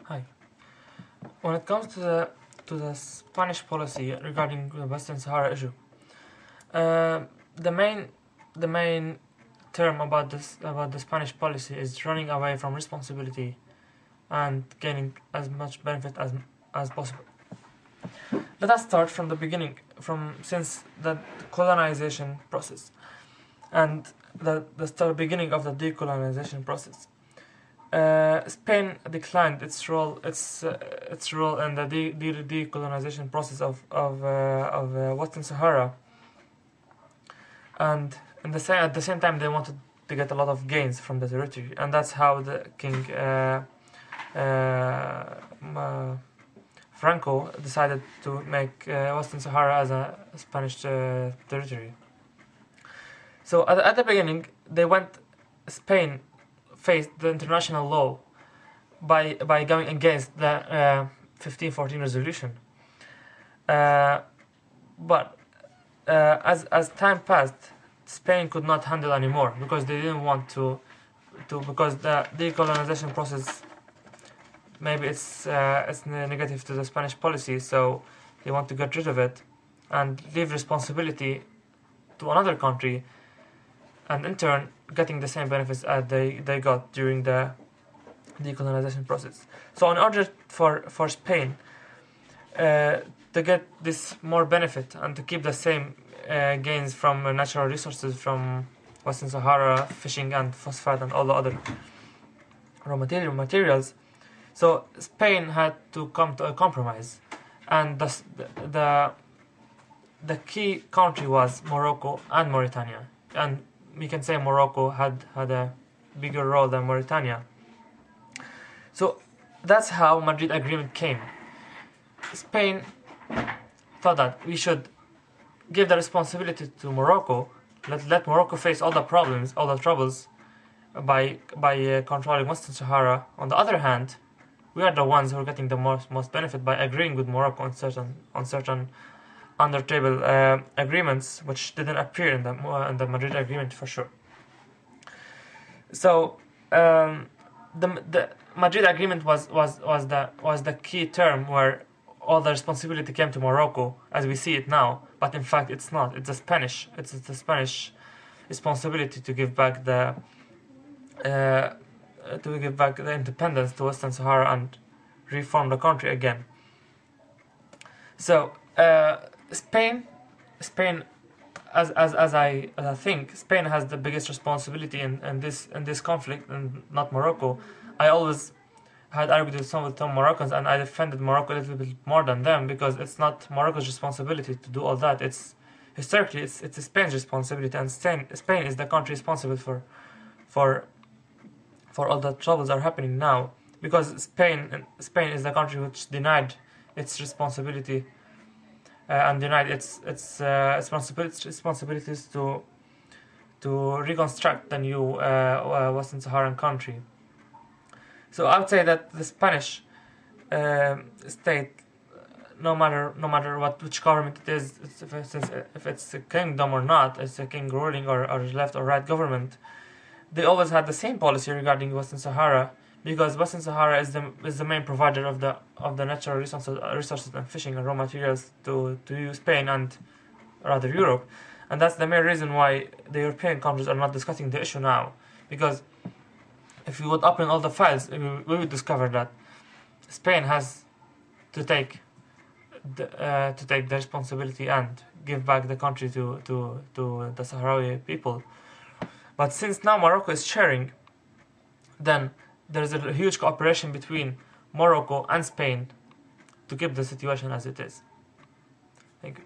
Hi. When it comes to the Spanish policy regarding the Western Sahara issue, the main term about the Spanish policy is running away from responsibility and gaining as much benefit as possible. Let us start from the beginning, since the colonization process and the beginning of the decolonization process. Spain declined its role in the decolonization process of Western Sahara, and at the same time they wanted to get a lot of gains from the territory, and that's how the King Franco decided to make Western Sahara as a Spanish territory. So at the beginning, Spain faced the international law by going against the 1514 resolution. But as time passed, Spain could not handle anymore because they didn't want to because the decolonization process, maybe it's negative to the Spanish policy, so they want to get rid of it and leave responsibility to another country, and in turn getting the same benefits as they got during the decolonization process. So in order for Spain to get this more benefit and to keep the same gains from natural resources from Western Sahara, fishing and phosphate and all the other raw materials, so Spain had to come to a compromise, and the key country was Morocco and Mauritania, and we can say Morocco had a bigger role than Mauritania. So that's how Madrid Agreement came. Spain thought that we should give the responsibility to Morocco, let Morocco face all the problems, all the troubles by controlling Western Sahara. On the other hand, we are the ones who are getting the most benefit by agreeing with Morocco on certain under table agreements which didn't appear in the Madrid Agreement for sure. So the Madrid Agreement was the key term where all the responsibility came to Morocco as we see it now, but in fact it's not. It's the Spanish responsibility to give back the independence to Western Sahara and reform the country again. So Spain, as I think, Spain has the biggest responsibility in this conflict, and not Morocco. I always had argued with some Moroccans, and I defended Morocco a little bit more than them because it's not Morocco's responsibility to do all that. It's historically it's Spain's responsibility, and Spain is the country responsible for all the troubles that are happening now, because Spain is the country which denied its responsibility and denied its responsibilities to reconstruct the new Western Saharan country. So I would say that the Spanish state, no matter which government it is, if it's a kingdom or not, it's a king ruling or left or right government, they always had the same policy regarding Western Sahara, because Western Sahara is the main provider of the natural resources and fishing and raw materials to Spain and rather Europe, and that's the main reason why the European countries are not discussing the issue now. Because if we would open all the files, we would discover that Spain has to take the responsibility and give back the country to the Sahrawi people. But since now Morocco is sharing, then there's a huge cooperation between Morocco and Spain to keep the situation as it is. Thank you.